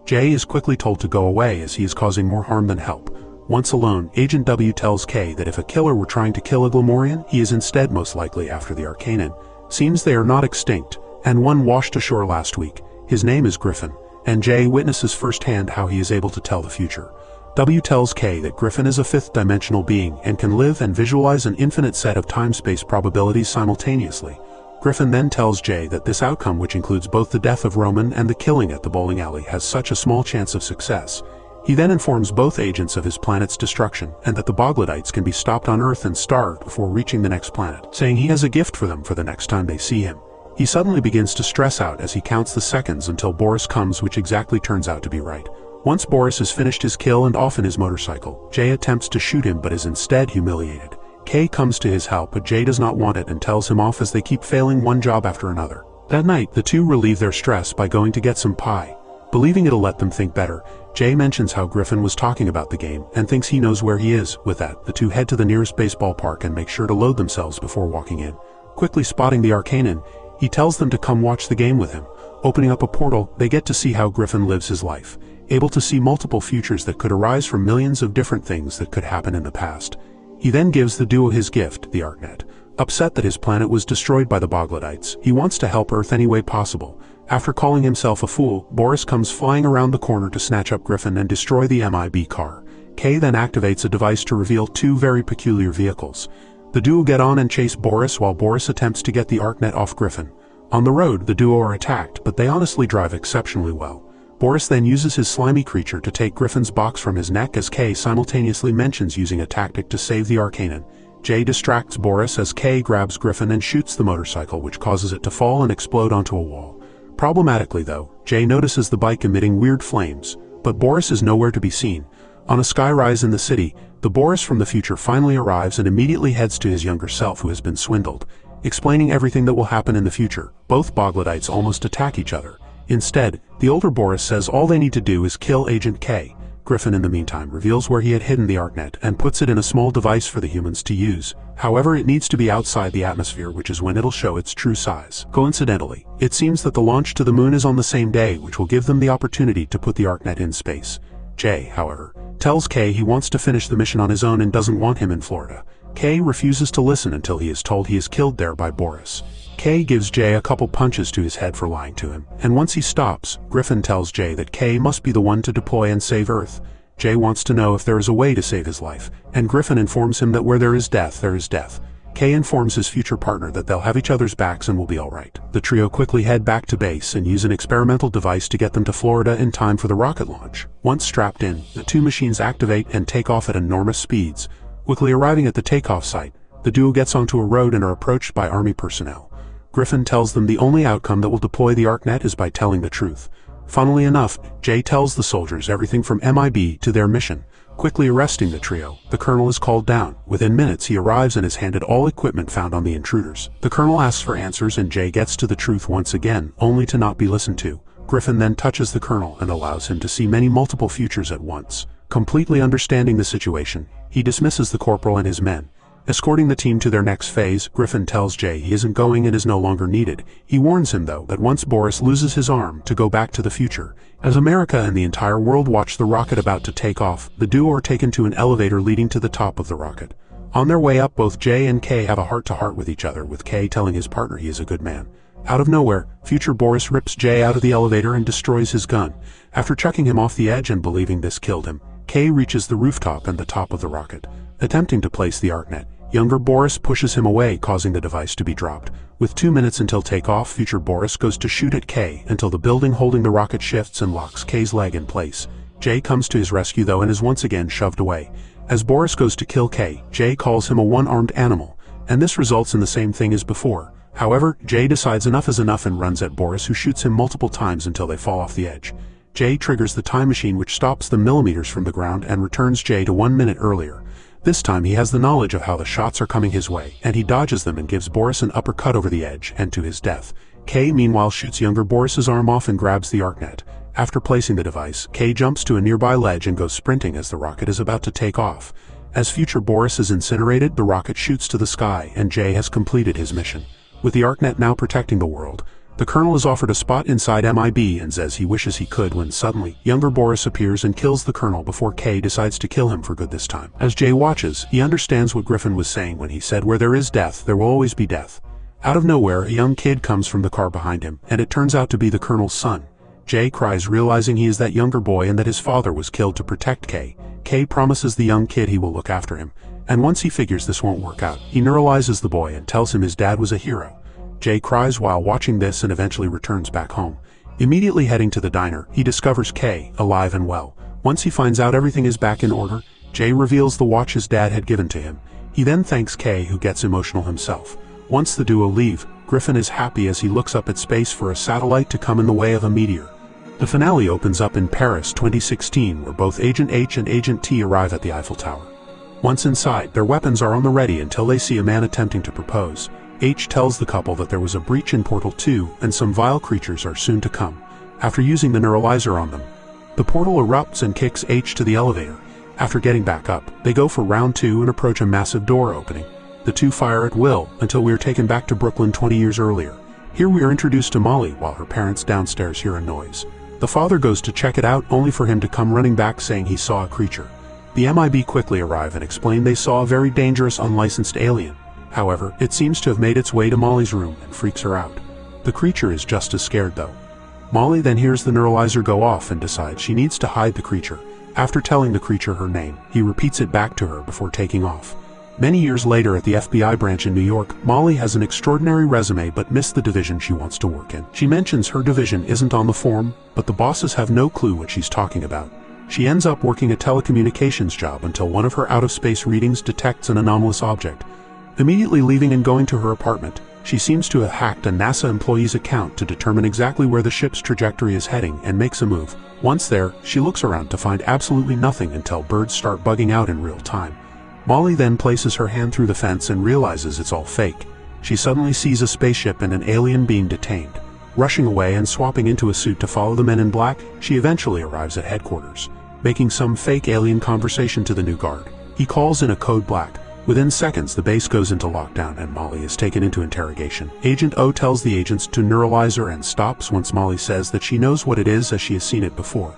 J is quickly told to go away as he is causing more harm than help. Once alone, Agent W tells K that if a killer were trying to kill a Glamorian, he is instead most likely after the Arcanan. Seems they are not extinct, and one washed ashore last week. His name is Griffin, and J witnesses firsthand how he is able to tell the future. W tells K that Griffin is a fifth-dimensional being and can live and visualize an infinite set of time-space probabilities simultaneously. Griffin then tells J that this outcome, which includes both the death of Roman and the killing at the bowling alley, has such a small chance of success. He then informs both agents of his planet's destruction and that the Boglodites can be stopped on Earth and starved before reaching the next planet, saying he has a gift for them for the next time they see him. He suddenly begins to stress out as he counts the seconds until Boris comes, which exactly turns out to be right. Once Boris has finished his kill and off in his motorcycle, J attempts to shoot him but is instead humiliated. K comes to his help but J does not want it and tells him off as they keep failing one job after another. That night, the two relieve their stress by going to get some pie. Believing it'll let them think better, J mentions how Griffin was talking about the game and thinks he knows where he is. With that, the two head to the nearest baseball park and make sure to load themselves before walking in. Quickly spotting the Arcanan, he tells them to come watch the game with him. Opening up a portal, they get to see how Griffin lives his life, able to see multiple futures that could arise from millions of different things that could happen in the past. He then gives the duo his gift, the ArcNet. Upset that his planet was destroyed by the Boglodites, he wants to help Earth any way possible. After calling himself a fool, Boris comes flying around the corner to snatch up Griffin and destroy the MIB car. K then activates a device to reveal two very peculiar vehicles. The duo get on and chase Boris while Boris attempts to get the ArcNet off Griffin. On the road, the duo are attacked, but they honestly drive exceptionally well. Boris then uses his slimy creature to take Griffin's box from his neck as K simultaneously mentions using a tactic to save the Arcanan. J distracts Boris as K grabs Griffin and shoots the motorcycle, which causes it to fall and explode onto a wall. Problematically though, J notices the bike emitting weird flames, but Boris is nowhere to be seen. On a skyrise in the city, the Boris from the future finally arrives and immediately heads to his younger self who has been swindled. Explaining everything that will happen in the future, both Boglodites almost attack each other. Instead, the older Boris says all they need to do is kill Agent K. Griffin in the meantime reveals where he had hidden the ArcNet and puts it in a small device for the humans to use. However, it needs to be outside the atmosphere, which is when it'll show its true size. Coincidentally, it seems that the launch to the moon is on the same day, which will give them the opportunity to put the ArcNet in space. J, however, tells K he wants to finish the mission on his own and doesn't want him in Florida. K refuses to listen until he is told he is killed there by Boris. K gives J a couple punches to his head for lying to him, and once he stops, Griffin tells J that K must be the one to deploy and save Earth. J wants to know if there is a way to save his life, and Griffin informs him that where there is death, there is death. K informs his future partner that they'll have each other's backs and will be alright. The trio quickly head back to base and use an experimental device to get them to Florida in time for the rocket launch. Once strapped in, the two machines activate and take off at enormous speeds. Quickly arriving at the takeoff site, the duo gets onto a road and are approached by army personnel. Griffin tells them the only outcome that will deploy the ArcNet is by telling the truth. Funnily enough, J tells the soldiers everything from MIB to their mission. Quickly arresting the trio, the colonel is called down. Within minutes he arrives and is handed all equipment found on the intruders. The colonel asks for answers and J gets to the truth once again, only to not be listened to. Griffin then touches the colonel and allows him to see many multiple futures at once. Completely understanding the situation, he dismisses the corporal and his men. Escorting the team to their next phase, Griffin tells Jay he isn't going and is no longer needed. He warns him, though, that once Boris loses his arm, to go back to the future. As America and the entire world watch the rocket about to take off, the duo are taken to an elevator leading to the top of the rocket. On their way up, both Jay and Kay have a heart-to-heart with each other, with Kay telling his partner he is a good man. Out of nowhere, future Boris rips Jay out of the elevator and destroys his gun. After chucking him off the edge and believing this killed him, Kay reaches the rooftop and the top of the rocket. Attempting to place the ArtNet, younger Boris pushes him away, causing the device to be dropped. With 2 minutes until takeoff, future Boris goes to shoot at Kay until the building holding the rocket shifts and locks Kay's leg in place. Jay comes to his rescue, though, and is once again shoved away. As Boris goes to kill Kay, Jay calls him a one-armed animal, and this results in the same thing as before. However, Jay decides enough is enough and runs at Boris, who shoots him multiple times until they fall off the edge. Jay triggers the time machine, which stops them millimeters from the ground and returns Jay to 1 minute earlier. This time he has the knowledge of how the shots are coming his way, and he dodges them and gives Boris an uppercut over the edge and to his death. Kay meanwhile shoots younger Boris's arm off and grabs the ArtNet. After placing the device, Kay jumps to a nearby ledge and goes sprinting as the rocket is about to take off. As future Boris is incinerated, the rocket shoots to the sky and Jay has completed his mission. With the ArtNet now protecting the world, the Colonel is offered a spot inside MIB and says he wishes he could, when suddenly, younger Boris appears and kills the Colonel before Kay decides to kill him for good this time. As Jay watches, he understands what Griffin was saying when he said, "Where there is death, there will always be death." Out of nowhere, a young kid comes from the car behind him, and it turns out to be the Colonel's son. Jay cries, realizing he is that younger boy and that his father was killed to protect Kay. Kay promises the young kid he will look after him, and once he figures this won't work out, he neuralizes the boy and tells him his dad was a hero. Jay cries while watching this and eventually returns back home. Immediately heading to the diner, he discovers Kay, alive and well. Once he finds out everything is back in order, Jay reveals the watch his dad had given to him. He then thanks Kay, who gets emotional himself. Once the duo leave, Griffin is happy as he looks up at space for a satellite to come in the way of a meteor. The finale opens up in Paris 2016, where both Agent H and Agent T arrive at the Eiffel Tower. Once inside, their weapons are on the ready until they see a man attempting to propose. H tells the couple that there was a breach in Portal 2 and some vile creatures are soon to come. After using the neuralizer on them, the portal erupts and kicks H to the elevator. After getting back up, they go for round 2 and approach a massive door opening. The two fire at will until we are taken back to Brooklyn 20 years earlier. Here we are introduced to Molly while her parents downstairs hear a noise. The father goes to check it out, only for him to come running back saying he saw a creature. The MIB quickly arrive and explain they saw a very dangerous unlicensed alien. However, it seems to have made its way to Molly's room and freaks her out. The creature is just as scared though. Molly then hears the neuralizer go off and decides she needs to hide the creature. After telling the creature her name, he repeats it back to her before taking off. Many years later at the FBI branch in New York, Molly has an extraordinary resume but missed the division she wants to work in. She mentions her division isn't on the form, but the bosses have no clue what she's talking about. She ends up working a telecommunications job until one of her out-of-space readings detects an anomalous object. Immediately leaving and going to her apartment, she seems to have hacked a NASA employee's account to determine exactly where the ship's trajectory is heading and makes a move. Once there, she looks around to find absolutely nothing until birds start bugging out in real time. Molly then places her hand through the fence and realizes it's all fake. She suddenly sees a spaceship and an alien being detained. Rushing away and swapping into a suit to follow the men in black, she eventually arrives at headquarters, making some fake alien conversation to the new guard. He calls in a code black. Within seconds, the base goes into lockdown and Molly is taken into interrogation. Agent O tells the agents to neuralize her and stops once Molly says that she knows what it is as she has seen it before.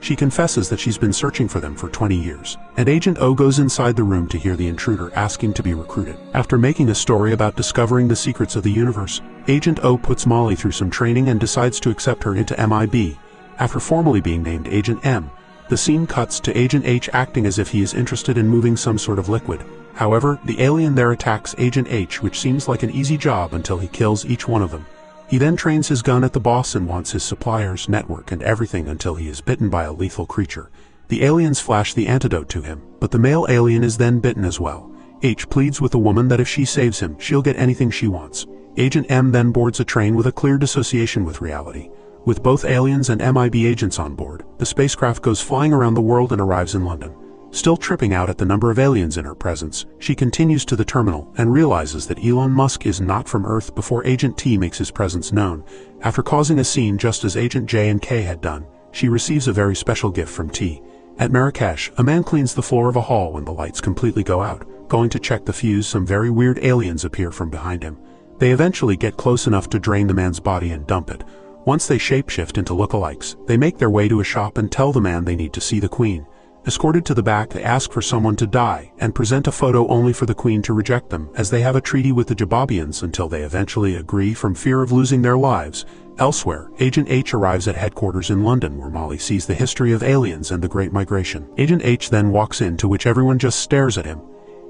She confesses that she's been searching for them for 20 years, and Agent O goes inside the room to hear the intruder asking to be recruited. After making a story about discovering the secrets of the universe, Agent O puts Molly through some training and decides to accept her into MIB. After formally being named Agent M, the scene cuts to Agent H acting as if he is interested in moving some sort of liquid. However, the alien there attacks Agent H, which seems like an easy job until he kills each one of them. He then trains his gun at the boss and wants his suppliers, network, and everything until he is bitten by a lethal creature. The aliens flash the antidote to him, but the male alien is then bitten as well. H pleads with the woman that if she saves him, she'll get anything she wants. Agent M then boards a train with a clear dissociation with reality. With both aliens and MIB agents on board, the spacecraft goes flying around the world and arrives in London. Still tripping out at the number of aliens in her presence, she continues to the terminal and realizes that Elon Musk is not from Earth before Agent T makes his presence known. After causing a scene just as Agent J and K had done, she receives a very special gift from T. At Marrakesh, a man cleans the floor of a hall when the lights completely go out, Going to check the fuse, some very weird aliens appear from behind him. They eventually get close enough to drain the man's body and dump it. Once they shapeshift into lookalikes, they make their way to a shop and tell the man they need to see the Queen. Escorted to the back, they ask for someone to die, and present a photo only for the Queen to reject them, as they have a treaty with the Jababians until they eventually agree from fear of losing their lives. Elsewhere, Agent H arrives at headquarters in London where Molly sees the history of aliens and the Great Migration. Agent H then walks in, to which everyone just stares at him.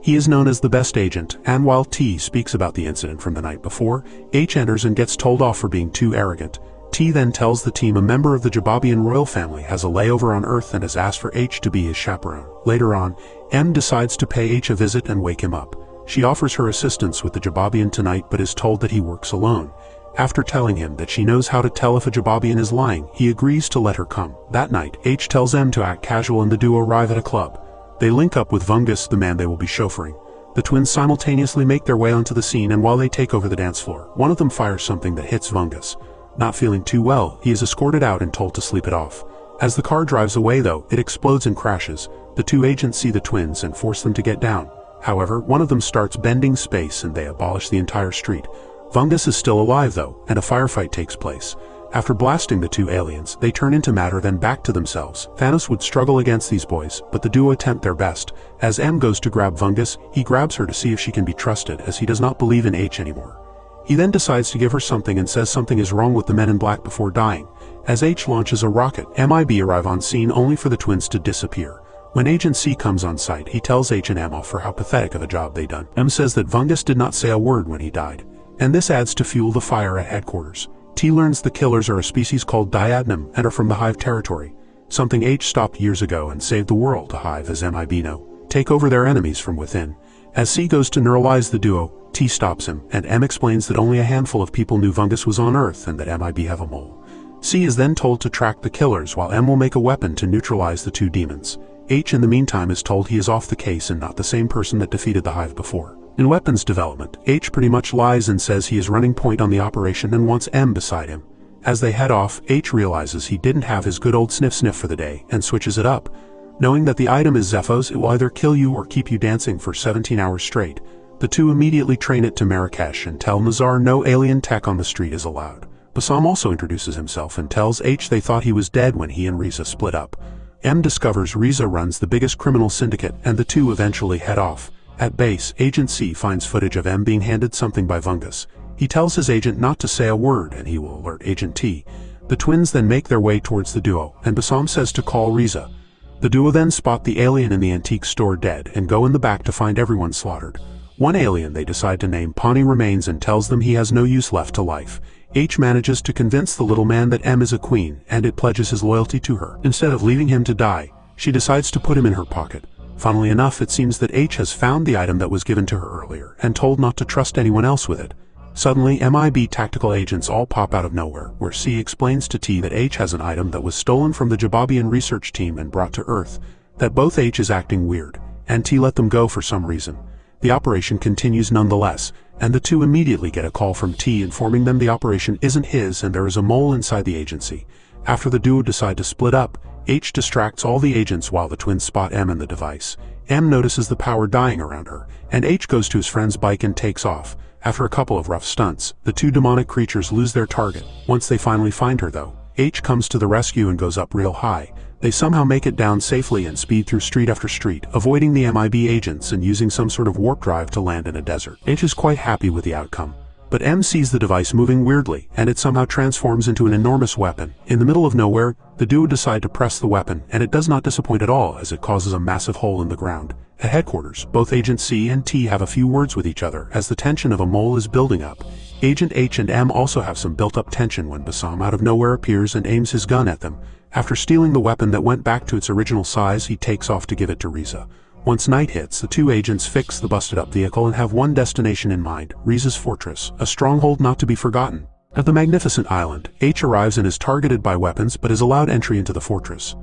He is known as the best agent, and while T speaks about the incident from the night before, H enters and gets told off for being too arrogant. T then tells the team a member of the Jababian royal family has a layover on Earth and has asked for H to be his chaperone. Later on, M decides to pay H a visit and wake him up. She offers her assistance with the Jababian tonight but is told that he works alone. After telling him that she knows how to tell if a Jababian is lying, he agrees to let her come. That night, H tells M to act casual and the duo arrive at a club. They link up with Vungus, the man they will be chauffeuring. The twins simultaneously make their way onto the scene, and while they take over the dance floor, one of them fires something that hits Vungus. Not feeling too well, he is escorted out and told to sleep it off. As the car drives away though, it explodes and crashes. The two agents see the twins and force them to get down. However, one of them starts bending space and they abolish the entire street. Vungus is still alive though, and a firefight takes place. After blasting the two aliens, they turn into matter then back to themselves. Thanos would struggle against these boys, but the duo attempt their best. As M goes to grab Vungus, he grabs her to see if she can be trusted, as he does not believe in H anymore. He then decides to give her something and says something is wrong with the men in black before dying. As H launches a rocket, MIB arrive on scene only for the twins to disappear. When Agent C comes on site, he tells H and M off for how pathetic of a job they done. M says that Vungus did not say a word when he died, and this adds to fuel the fire at headquarters. T learns the killers are a species called Diadnum and are from the Hive territory, something H stopped years ago and saved the world. The Hive, as MIB know, take over their enemies from within. As C goes to neuralize the duo, T stops him, and M explains that only a handful of people knew Vungus was on Earth and that MIB have a mole. C is then told to track the killers while M will make a weapon to neutralize the two demons. H in the meantime is told he is off the case and not the same person that defeated the Hive before. In weapons development, H pretty much lies and says he is running point on the operation and wants M beside him. As they head off, H realizes he didn't have his good old sniff for the day and switches it up. Knowing that the item is Zephos, it will either kill you or keep you dancing for 17 hours straight. The two immediately train it to Marrakesh and tell Nazar no alien tech on the street is allowed. Bassam also introduces himself and tells H they thought he was dead when he and Riza split up. M discovers Riza runs the biggest criminal syndicate and the two eventually head off. At base, Agent C finds footage of M being handed something by Vungus. He tells his agent not to say a word and he will alert Agent T. The twins then make their way towards the duo, and Bassam says to call Riza. The duo then spot the alien in the antique store dead and go in the back to find everyone slaughtered. One alien they decide to name Pawnee remains and tells them he has no use left to life. H manages to convince the little man that M is a queen, and it pledges his loyalty to her. Instead of leaving him to die, she decides to put him in her pocket. Funnily enough, it seems that H has found the item that was given to her earlier, and told not to trust anyone else with it. Suddenly, MIB tactical agents all pop out of nowhere, where C explains to T that H has an item that was stolen from the Jababian research team and brought to Earth, that both H is acting weird, and T let them go for some reason. The operation continues nonetheless, and the two immediately get a call from T informing them the operation isn't his and there is a mole inside the agency. After the duo decide to split up, H distracts all the agents while the twins spot M in the device. M notices the power dying around her, and H goes to his friend's bike and takes off. After a couple of rough stunts, the two demonic creatures lose their target. Once they finally find her though, H comes to the rescue and goes up real high. They somehow make it down safely and speed through street after street, avoiding the MIB agents and using some sort of warp drive to land in a desert. H is quite happy with the outcome. But M sees the device moving weirdly, and it somehow transforms into an enormous weapon. In the middle of nowhere, the duo decide to press the weapon, and it does not disappoint at all as it causes a massive hole in the ground. At headquarters, both Agent C and T have a few words with each other as the tension of a mole is building up. Agent H and M also have some built-up tension when Bassam out of nowhere appears and aims his gun at them. After stealing the weapon that went back to its original size, he takes off to give it to Riza. Once night hits, the two agents fix the busted-up vehicle and have one destination in mind, Riza's fortress, a stronghold not to be forgotten. At the magnificent island, H arrives and is targeted by weapons but is allowed entry into the fortress.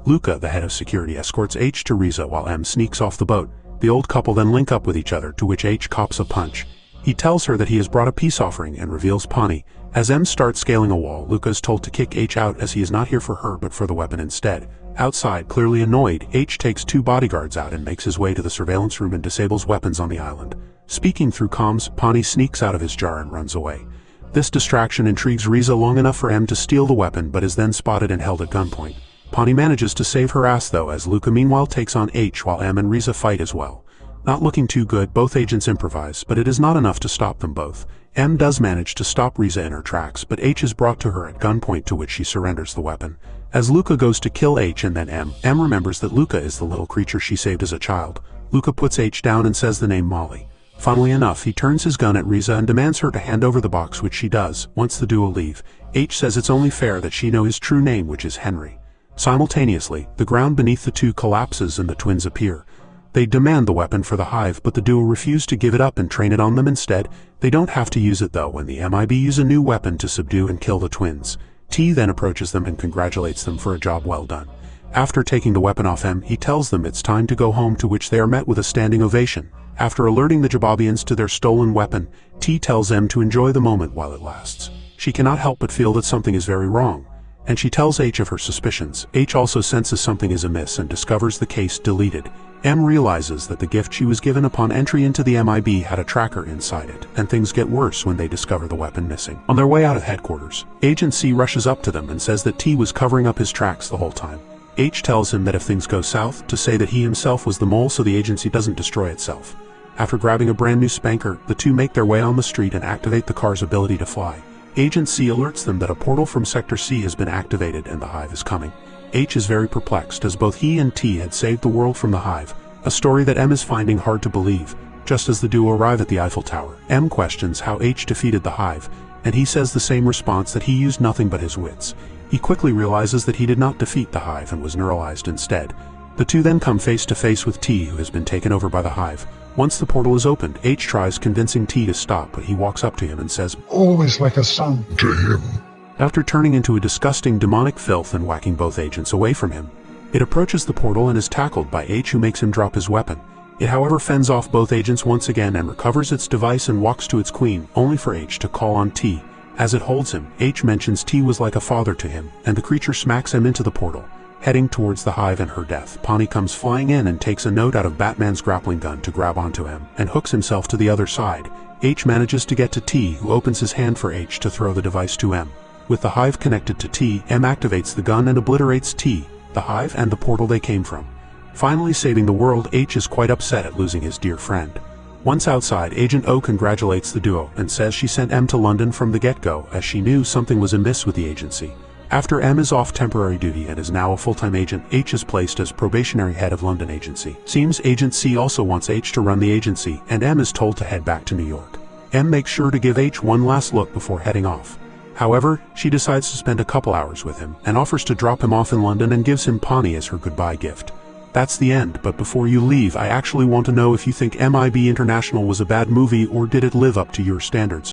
Luca, the head of security, escorts H to Riza while M sneaks off the boat. The old couple then link up with each other, to which H cops a punch. He tells her that he has brought a peace offering and reveals Pawnee. As M starts scaling a wall, Luca is told to kick H out as he is not here for her but for the weapon instead. Outside, clearly annoyed, H takes 2 bodyguards out and makes his way to the surveillance room and disables weapons on the island. Speaking through comms, Pawnee sneaks out of his jar and runs away. This distraction intrigues Riza long enough for M to steal the weapon but is then spotted and held at gunpoint. Pawnee manages to save her ass though, as Luca meanwhile takes on H while M and Riza fight as well. Not looking too good, both agents improvise, but it is not enough to stop them both. M does manage to stop Riza in her tracks, but H is brought to her at gunpoint, to which she surrenders the weapon. As Luca goes to kill H and then M remembers that Luca is the little creature she saved as a child. Luca puts H down and says the name Molly. Funnily enough, he turns his gun at Riza and demands her to hand over the box, which she does. Once the duo leave, H says it's only fair that she know his true name, which is Henry. Simultaneously, the ground beneath the two collapses and the twins appear. They demand the weapon for the hive, but the duo refuse to give it up and train it on them instead. They don't have to use it though when the MIB use a new weapon to subdue and kill the twins. T then approaches them and congratulates them for a job well done. After taking the weapon off M, he tells them it's time to go home, to which they are met with a standing ovation. After alerting the Jababians to their stolen weapon, T tells M to enjoy the moment while it lasts. She cannot help but feel that something is very wrong, and she tells H of her suspicions. H also senses something is amiss and discovers the case deleted. M realizes that the gift she was given upon entry into the MIB had a tracker inside it, and things get worse when they discover the weapon missing. On their way out of headquarters, Agent C rushes up to them and says that T was covering up his tracks the whole time. H tells him that if things go south, to say that he himself was the mole so the agency doesn't destroy itself. After grabbing a brand new spanker, the two make their way on the street and activate the car's ability to fly. Agent C alerts them that a portal from Sector C has been activated and the hive is coming. H is very perplexed, as both he and T had saved the world from the hive, a story that M is finding hard to believe. Just as the duo arrive at the Eiffel Tower, M questions how H defeated the hive, and he says the same response, that he used nothing but his wits. He quickly realizes that he did not defeat the hive and was neuralized instead. The two then come face to face with T, who has been taken over by the hive. Once the portal is opened, H tries convincing T to stop, but he walks up to him and says, "Always like a son to him." After turning into a disgusting demonic filth and whacking both agents away from him, it approaches the portal and is tackled by H, who makes him drop his weapon. It however fends off both agents once again and recovers its device and walks to its queen, only for H to call on T. As it holds him, H mentions T was like a father to him, and the creature smacks him into the portal, heading towards the hive and her death. Pawnee comes flying in and takes a note out of Batman's grappling gun to grab onto him, and hooks himself to the other side. H manages to get to T, who opens his hand for H to throw the device to M. With the hive connected to T, M activates the gun and obliterates T, the hive, and the portal they came from. Finally saving the world, H is quite upset at losing his dear friend. Once outside, Agent O congratulates the duo and says she sent M to London from the get-go, as she knew something was amiss with the agency. After M is off temporary duty and is now a full-time agent, H is placed as probationary head of London agency. Seems Agent C also wants H to run the agency, and M is told to head back to New York. M makes sure to give H one last look before heading off. However, she decides to spend a couple hours with him, and offers to drop him off in London and gives him Pawnee as her goodbye gift. That's the end, but before you leave, I actually want to know if you think MIB International was a bad movie, or did it live up to your standards?